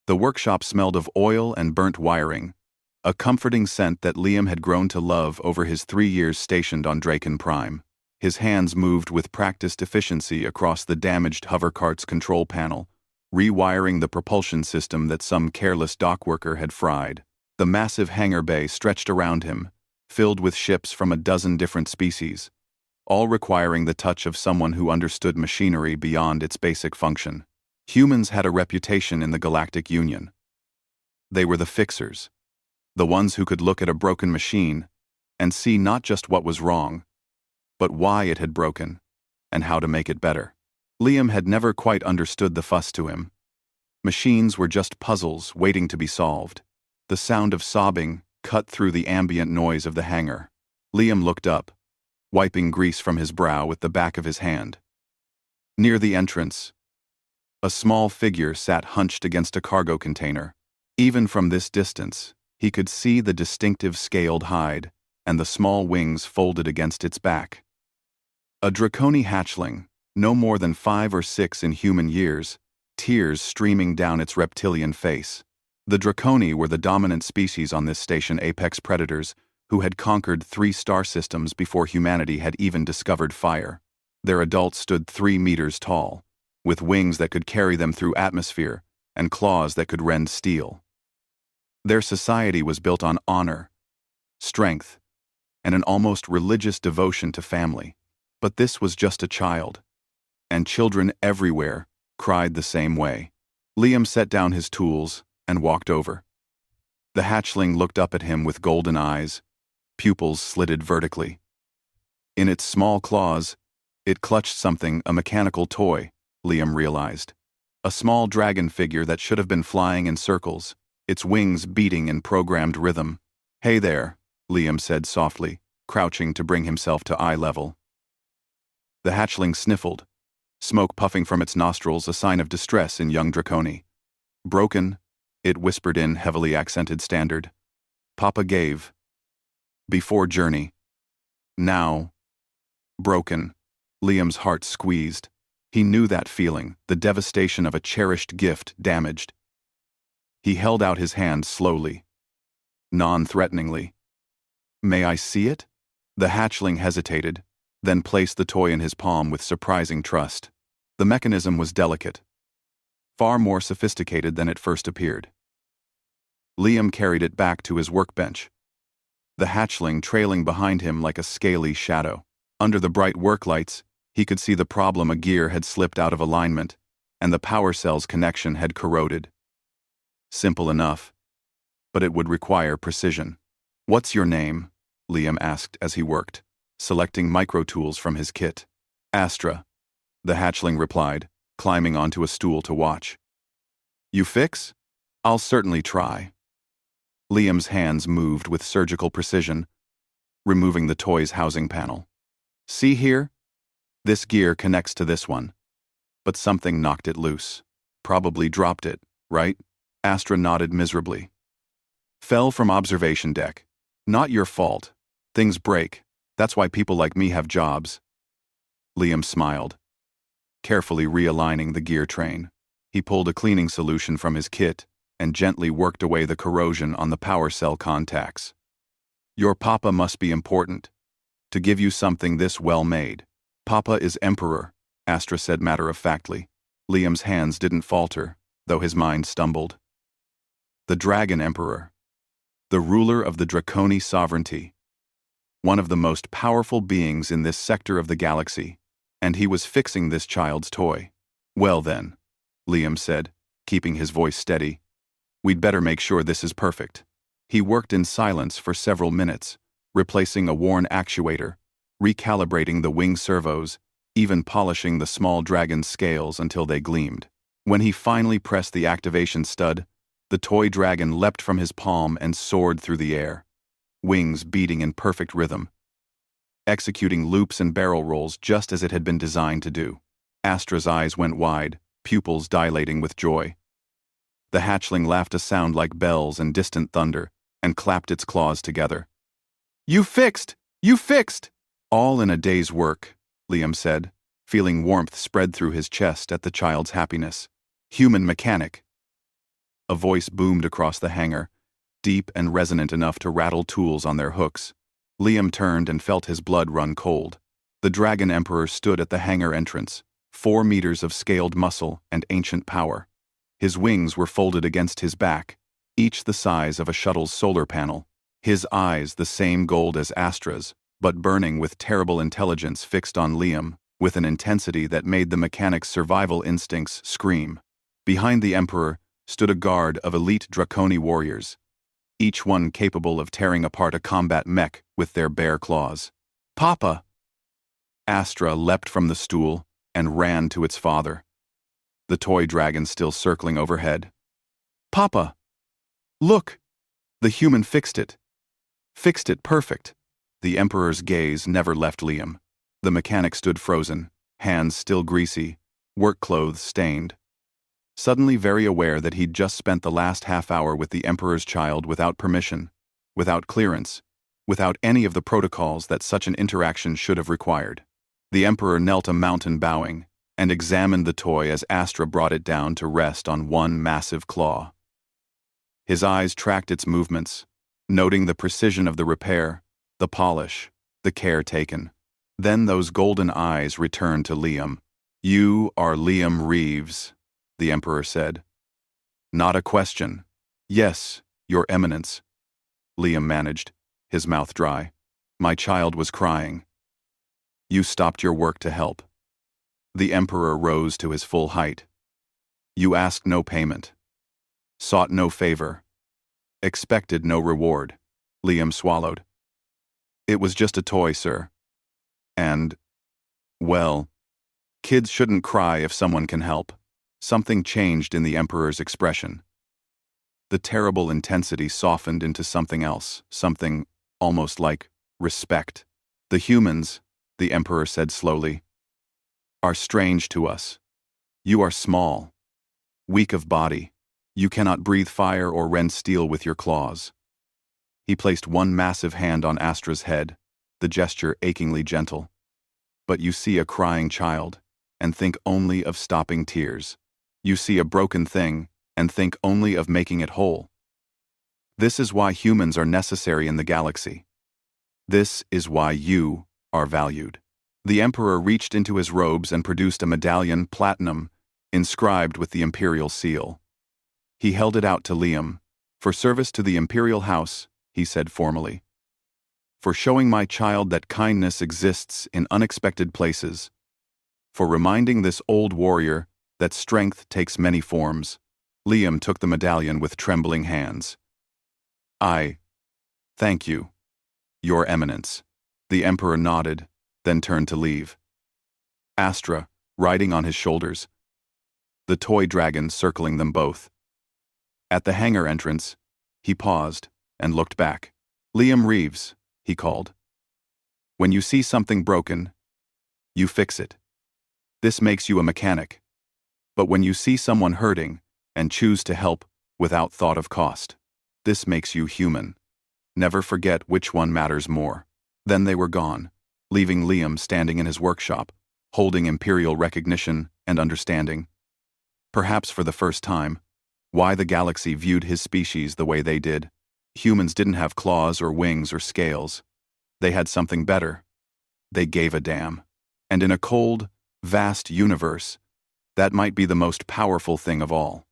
The workshop smelled of oil and burnt wiring, a comforting scent that Liam had grown to love over his 3 years stationed on Draken Prime. His hands moved with practiced efficiency across the damaged hovercart's control panel, rewiring the propulsion system that some careless dockworker had fried. The massive hangar bay stretched around him, filled with ships from a dozen different species, all requiring the touch of someone who understood machinery beyond its basic function. Humans had a reputation in the Galactic Union. They were the fixers, the ones who could look at a broken machine and see not just what was wrong, but why it had broken and how to make it better. Liam had never quite understood the fuss to him. Machines were just puzzles waiting to be solved. The sound of sobbing cut through the ambient noise of the hangar. Liam looked up, wiping grease from his brow with the back of his hand. Near the entrance, a small figure sat hunched against a cargo container. Even from this distance, he could see the distinctive scaled hide and the small wings folded against its back. A draconi hatchling, no more than 5 or 6 in human years, tears streaming down its reptilian face. The draconi were the dominant species on this station, apex predators, who had conquered 3 star systems before humanity had even discovered fire. Their adults stood 3 meters tall, with wings that could carry them through atmosphere and claws that could rend steel. Their society was built on honor, strength, and an almost religious devotion to family. But this was just a child, and children everywhere cried the same way. Liam set down his tools and walked over. The hatchling looked up at him with golden eyes, pupils slitted vertically. In its small claws, it clutched something, a mechanical toy, Liam realized. A small dragon figure that should have been flying in circles, its wings beating in programmed rhythm. "Hey there," Liam said softly, crouching to bring himself to eye level. The hatchling sniffled, smoke puffing from its nostrils, a sign of distress in young draconi. "Broken," it whispered in heavily accented standard. "Papa gave. Before journey. Now. Broken." Liam's heart squeezed. He knew that feeling, the devastation of a cherished gift damaged. He held out his hand slowly, non-threateningly. "May I see it?" The hatchling hesitated, then placed the toy in his palm with surprising trust. The mechanism was delicate, far more sophisticated than it first appeared. Liam carried it back to his workbench, the hatchling trailing behind him like a scaly shadow. Under the bright work lights, he could see the problem: a gear had slipped out of alignment, and the power cell's connection had corroded. Simple enough, but it would require precision. "What's your name?" Liam asked as he worked, selecting micro-tools from his kit. "Astra," the hatchling replied, climbing onto a stool to watch. "You fix? I'll certainly try." Liam's hands moved with surgical precision, removing the toy's housing panel. "See here? This gear connects to this one." But something knocked it loose. "Probably dropped it, right?" Astra nodded miserably. "Fell from observation deck. Not your fault. Things break. That's why people like me have jobs." Liam smiled, carefully realigning the gear train. He pulled a cleaning solution from his kit and gently worked away the corrosion on the power cell contacts. "Your papa must be important, to give you something this well-made." "Papa is Emperor," Astra said matter-of-factly. Liam's hands didn't falter, though his mind stumbled. "The Dragon Emperor. The ruler of the Draconi sovereignty. One of the most powerful beings in this sector of the galaxy. And he was fixing this child's toy." "Well then," Liam said, keeping his voice steady, "we'd better make sure this is perfect." He worked in silence for several minutes, replacing a worn actuator, recalibrating the wing servos, even polishing the small dragon's scales until they gleamed. When he finally pressed the activation stud, the toy dragon leapt from his palm and soared through the air, wings beating in perfect rhythm, executing loops and barrel rolls just as it had been designed to do. Astra's eyes went wide, pupils dilating with joy. The hatchling laughed a sound like bells and distant thunder, and clapped its claws together. "You fixed! You fixed!" "All in a day's work," Liam said, feeling warmth spread through his chest at the child's happiness. "Human mechanic." A voice boomed across the hangar, deep and resonant enough to rattle tools on their hooks. Liam turned and felt his blood run cold. The Dragon Emperor stood at the hangar entrance, 4 meters of scaled muscle and ancient power. His wings were folded against his back, each the size of a shuttle's solar panel. His eyes the same gold as Astra's, but burning with terrible intelligence fixed on Liam, with an intensity that made the mechanic's survival instincts scream. Behind the Emperor stood a guard of elite Draconi warriors, each one capable of tearing apart a combat mech with their bare claws. "Papa!" Astra leapt from the stool and ran to its father, the toy dragon still circling overhead. "Papa! Look! The human fixed it. Fixed it perfect." The Emperor's gaze never left Liam. The mechanic stood frozen, hands still greasy, work clothes stained. Suddenly very aware that he'd just spent the last half hour with the Emperor's child without permission, without clearance, without any of the protocols that such an interaction should have required. The Emperor knelt a mountain bowing, and examined the toy as Astra brought it down to rest on one massive claw. His eyes tracked its movements, noting the precision of the repair, the polish, the care taken. Then those golden eyes returned to Liam. "You are Liam Reeves," the Emperor said. "Not a question." "Yes, Your Eminence," Liam managed, his mouth dry. "My child was crying. You stopped your work to help." The Emperor rose to his full height. "You asked no payment, sought no favor, expected no reward." Liam swallowed. "It was just a toy, sir. And, well, kids shouldn't cry if someone can help." Something changed in the Emperor's expression. The terrible intensity softened into something else, something almost like respect. "The humans," the Emperor said slowly, "are strange to us. You are small, weak of body. You cannot breathe fire or rend steel with your claws." He placed one massive hand on Astra's head, the gesture achingly gentle. "But you see a crying child, and think only of stopping tears. You see a broken thing, and think only of making it whole. This is why humans are necessary in the galaxy. This is why you are valued." The Emperor reached into his robes and produced a medallion, platinum, inscribed with the Imperial seal. He held it out to Liam. "For service to the Imperial House," he said formally. "For showing my child that kindness exists in unexpected places. For reminding this old warrior that strength takes many forms." Liam took the medallion with trembling hands. "I thank you, Your Eminence." The Emperor nodded, then turned to leave. Astra, riding on his shoulders, the toy dragon circling them both. At the hangar entrance, he paused and looked back. "Liam Reeves," he called. "When you see something broken, you fix it. This makes you a mechanic. But when you see someone hurting and choose to help without thought of cost, this makes you human. Never forget which one matters more." Then they were gone, leaving Liam standing in his workshop, holding Imperial recognition and understanding. Perhaps for the first time, why the galaxy viewed his species the way they did. Humans didn't have claws or wings or scales. They had something better. They gave a damn. And in a cold, vast universe, that might be the most powerful thing of all.